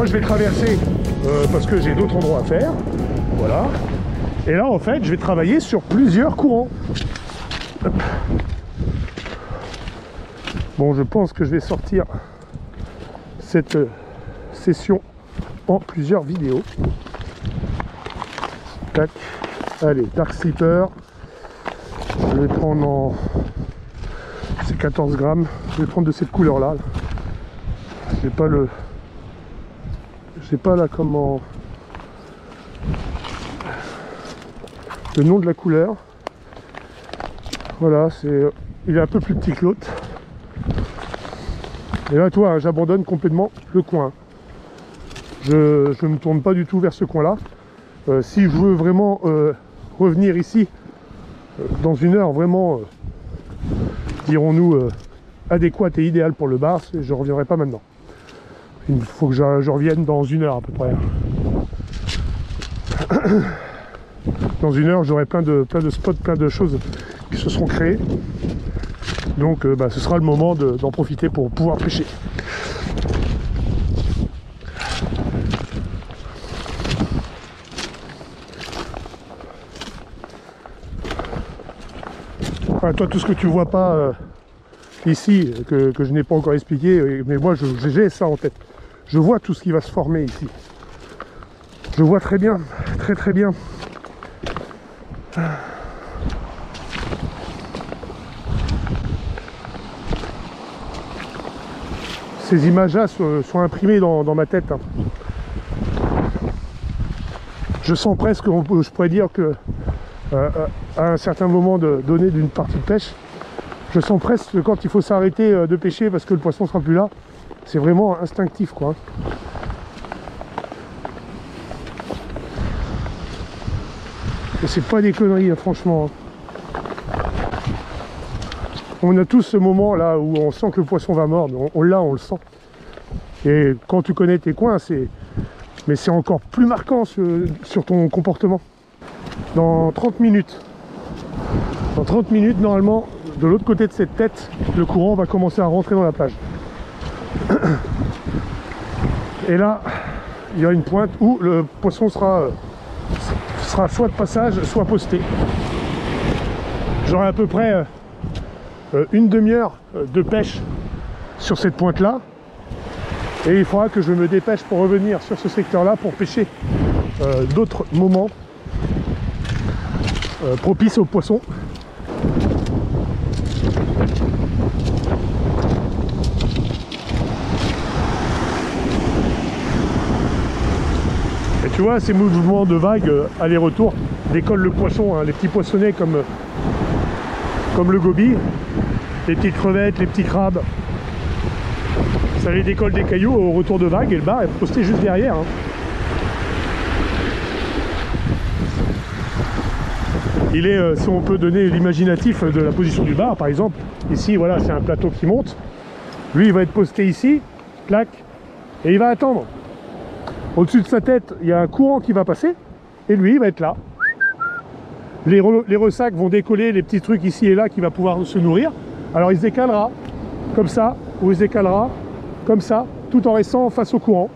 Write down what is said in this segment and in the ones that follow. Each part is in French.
moi je vais traverser parce que j'ai d'autres endroits à faire. Voilà. Et là en fait je vais travailler sur plusieurs courants. Hop. Bon, je pense que je vais sortir cette session en plusieurs vidéos. Tac. Allez, Dark Slipper. Je vais prendre en... C'est 14 grammes. Je vais prendre de cette couleur là. J'ai pas le... J'ai pas là comment... Le nom de la couleur. Voilà, c'est... Il est un peu plus petit que l'autre. Et là, toi, hein, j'abandonne complètement le coin. Je ne me tourne pas du tout vers ce coin-là. Si je veux vraiment revenir ici, dans une heure vraiment, dirons-nous, adéquate et idéale pour le bar, je ne reviendrai pas maintenant. Il faut que je revienne dans une heure à peu près. Dans une heure, j'aurai plein de spots, plein de choses qui se seront créées. Donc ce sera le moment d'en profiter pour pouvoir pêcher. Enfin, toi, tout ce que tu vois pas ici, que je n'ai pas encore expliqué, mais moi j'ai ça en tête. Je vois tout ce qui va se former ici. Je vois très bien, très bien. Ces images-là sont imprimées dans ma tête. Hein. Je sens presque, je pourrais dire que à un certain moment donné d'une partie de pêche, je sens presque que quand il faut s'arrêter de pêcher parce que le poisson sera plus là, c'est vraiment instinctif quoi. Et c'est pas des conneries hein, franchement. On a tous ce moment là où on sent que le poisson va mordre, on l'a, on le sent. Et quand tu connais tes coins, mais c'est encore plus marquant sur ton comportement. Dans 30 minutes, normalement, de l'autre côté de cette tête, le courant va commencer à rentrer dans la plage. Et là, il y a une pointe où le poisson sera soit de passage, soit posté. J'aurai à peu près une demi-heure de pêche sur cette pointe-là. Et il faudra que je me dépêche pour revenir sur ce secteur-là pour pêcher d'autres moments propices aux poissons. Et tu vois, ces mouvements de vagues aller-retour décollent le poisson, hein, les petits poissonnets comme le goby, les petites crevettes, les petits crabes. Ça les décolle des cailloux au retour de vague et le bar est posté juste derrière. Hein. Il est, si on peut donner l'imaginatif de la position du bar, par exemple, ici, voilà, c'est un plateau qui monte. Lui, il va être posté ici, clac, et il va attendre. Au-dessus de sa tête, il y a un courant qui va passer, et lui, il va être là. Les ressacs vont décoller les petits trucs ici et là qui va pouvoir se nourrir. Alors, il se décalera, comme ça, ou il se décalera, comme ça, tout en restant face au courant.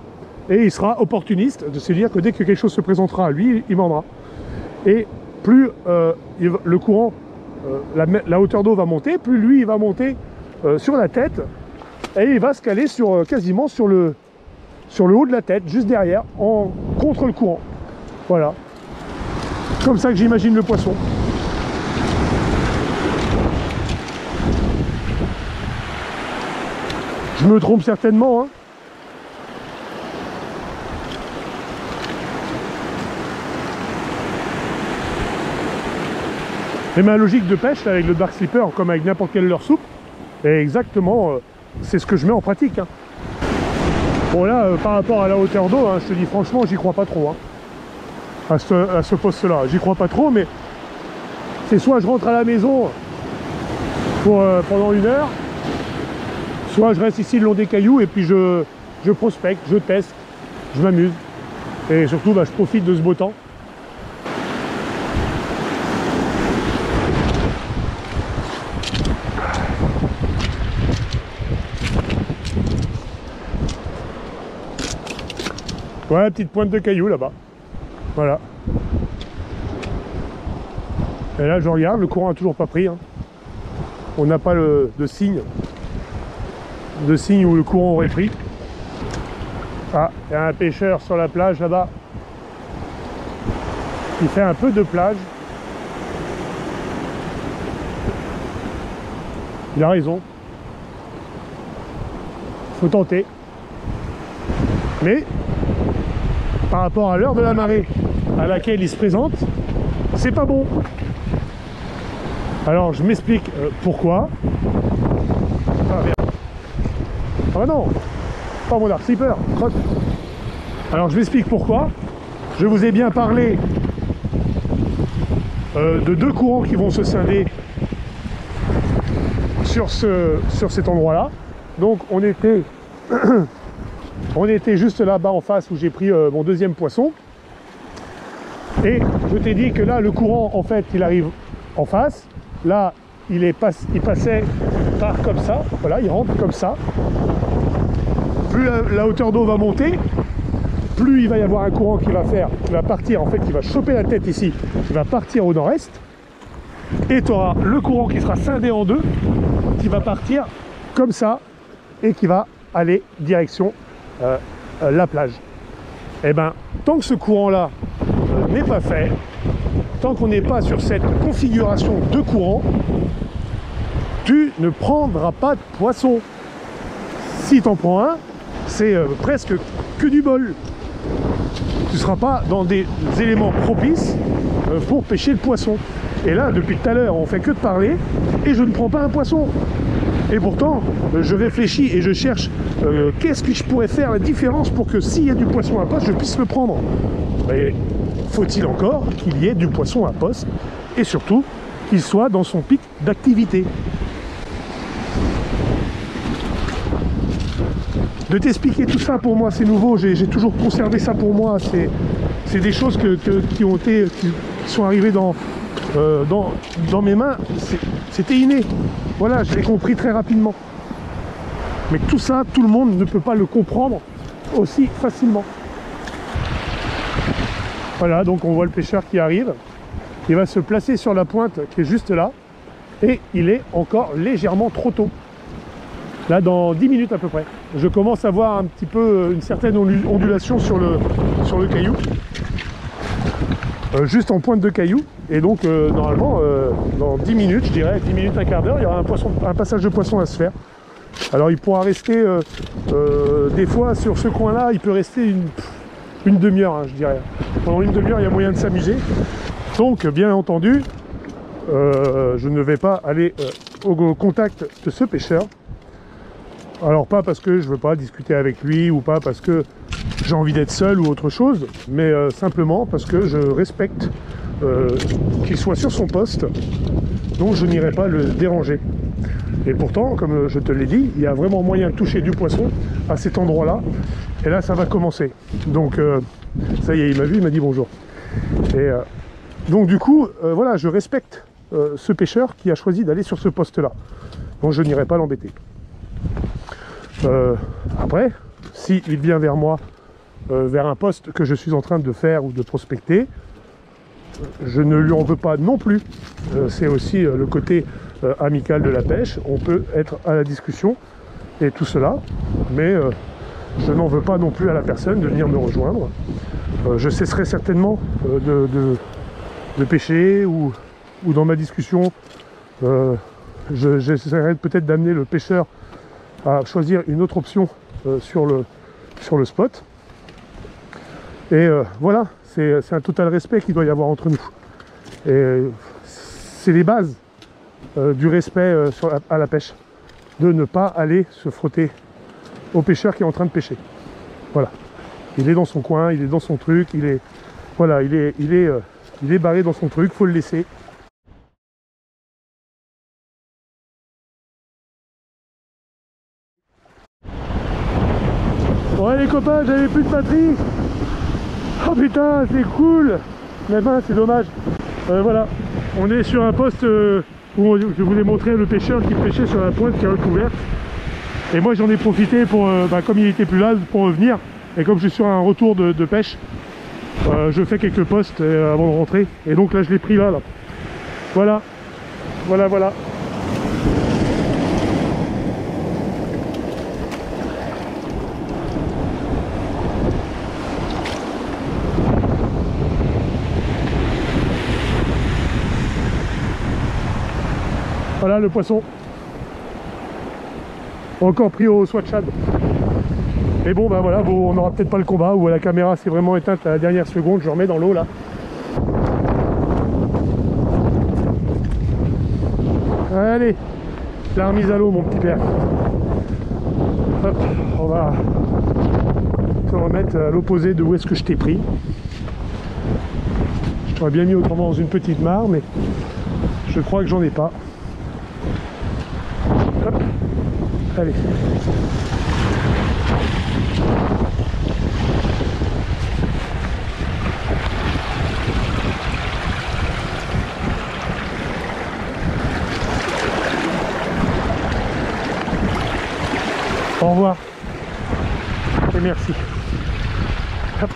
Et il sera opportuniste, de se dire que dès que quelque chose se présentera à lui, il mordra. Et plus le courant, la hauteur d'eau va monter, plus lui il va monter sur la tête et il va se caler quasiment sur le haut de la tête, juste derrière, contre le courant. Voilà. Comme ça que j'imagine le poisson. Je me trompe certainement, hein. Et ma logique de pêche avec le Dark Slipper, comme avec n'importe quelle leurre souple, est exactement, c'est ce que je mets en pratique. Hein. Bon là, par rapport à la hauteur d'eau, hein, je te dis franchement, j'y crois pas trop. Hein, à ce poste-là, j'y crois pas trop, mais c'est soit je rentre à la maison pendant une heure, soit je reste ici le long des cailloux et puis je prospecte, je teste, je m'amuse. Et surtout, je profite de ce beau temps. Ouais, petite pointe de cailloux là-bas. Voilà. Et là, je regarde, le courant n'a toujours pas pris. Hein. On n'a pas de signe où le courant aurait pris. Ah, il y a un pêcheur sur la plage là-bas. Il fait un peu de plage. Il a raison. Faut tenter. Mais par rapport à l'heure de la marée à laquelle il se présente, c'est pas bon. Alors je m'explique pourquoi. Ah merde. Ah non, pas mon arc slipper. Alors je m'explique pourquoi. Je vous ai bien parlé de deux courants qui vont se scinder sur cet endroit-là. Donc on était juste là-bas en face où j'ai pris mon deuxième poisson. Et je t'ai dit que là, le courant, en fait, il arrive en face. Là, il passait par comme ça. Voilà, il rentre comme ça. Plus la hauteur d'eau va monter, plus il va y avoir un courant qui va partir, en fait, qui va choper la tête ici, qui va partir au nord-est. Et tu auras le courant qui sera scindé en deux, qui va partir comme ça, et qui va aller direction la plage. Et bien, tant que ce courant-là n'est pas fait, tant qu'on n'est pas sur cette configuration de courant, tu ne prendras pas de poisson. Si tu en prends un, c'est presque que du bol. Tu ne seras pas dans des éléments propices pour pêcher le poisson. Et là, depuis tout à l'heure, on fait que de parler et je ne prends pas un poisson. Et pourtant, je réfléchis et je cherche qu'est-ce que je pourrais faire la différence pour que s'il y a du poisson à poste, je puisse le prendre. Mais faut-il encore qu'il y ait du poisson à poste et surtout qu'il soit dans son pic d'activité. De t'expliquer tout ça, pour moi, c'est nouveau. J'ai toujours conservé ça pour moi. C'est des choses qui sont arrivées dans mes mains. C'était inné. Voilà, je l'ai compris très rapidement. Mais tout ça, tout le monde ne peut pas le comprendre aussi facilement. Voilà, donc on voit le pêcheur qui arrive. Il va se placer sur la pointe qui est juste là. Et il est encore légèrement trop tôt. Là, dans 10 minutes à peu près. Je commence à voir un petit peu une certaine ondulation sur le caillou. Juste en pointe de caillou. Et donc, normalement, dans 10 minutes, je dirais, 10 minutes, un quart d'heure, il y aura un passage de poisson à se faire. Alors, il pourra rester, des fois, sur ce coin-là, il peut rester une demi-heure, hein, je dirais. Pendant une demi-heure, il y a moyen de s'amuser. Donc, bien entendu, je ne vais pas aller au contact de ce pêcheur. Alors pas parce que je veux pas discuter avec lui ou pas parce que j'ai envie d'être seul ou autre chose, mais simplement parce que je respecte qu'il soit sur son poste, donc je n'irai pas le déranger. Et pourtant, comme je te l'ai dit, il y a vraiment moyen de toucher du poisson à cet endroit-là, et là ça va commencer. Donc ça y est, il m'a vu, il m'a dit bonjour. Et donc du coup, voilà, je respecte ce pêcheur qui a choisi d'aller sur ce poste-là. Donc je n'irai pas l'embêter. Après, s'il vient vers moi, vers un poste que je suis en train de faire ou de prospecter, je ne lui en veux pas non plus. C'est aussi le côté amical de la pêche. On peut être à la discussion et tout cela, mais je n'en veux pas non plus à la personne de venir me rejoindre. Je cesserai certainement de pêcher ou dans ma discussion, j'essaierai peut-être d'amener le pêcheur à choisir une autre option sur le spot. Et voilà, c'est un total respect qu'il doit y avoir entre nous. Et c'est les bases du respect à la pêche, de ne pas aller se frotter au pêcheur qui est en train de pêcher. Voilà, il est dans son coin, il est dans son truc, il est barré dans son truc, faut le laisser. Bon les copains, j'avais plus de batterie. Oh putain, c'est cool. Mais ben c'est dommage. Voilà, on est sur un poste où je vous ai montré le pêcheur qui pêchait sur la pointe qui est recouverte. Et moi j'en ai profité pour, comme il était plus là, pour revenir Et comme je suis sur un retour de pêche, je fais quelques postes avant de rentrer. Et donc là je l'ai pris là. Voilà. Voilà, voilà. Voilà le poisson. Encore pris au Swatchad. Et bon bah voilà, on n'aura peut-être pas le combat où la caméra s'est vraiment éteinte à la dernière seconde. Je remets dans l'eau là. Allez, la remise à l'eau mon petit père. Hop, on va se remettre à l'opposé de où est-ce que je t'ai pris. Je t'aurais bien mis autrement dans une petite mare, mais je crois que j'en ai pas. Hop. Allez. Au revoir. Et merci. Hop.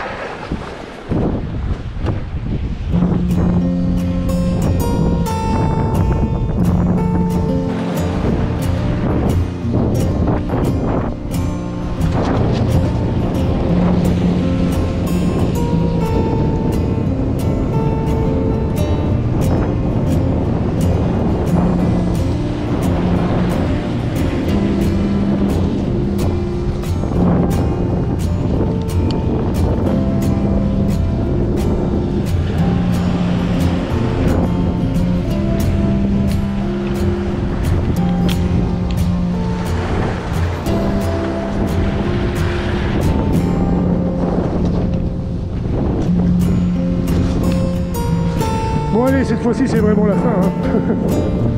Bon allez, cette fois-ci c'est vraiment la fin. Hein.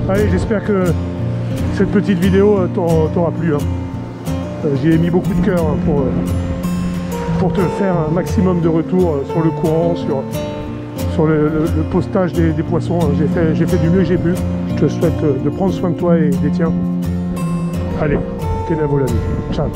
Allez, j'espère que cette petite vidéo t'aura plu. Hein. J'y ai mis beaucoup de cœur hein, pour te faire un maximum de retours sur le courant, sur le postage des poissons. J'ai fait du mieux que j'ai pu. Je te souhaite de prendre soin de toi et des tiens. Allez, Kenavo la vie. Ciao.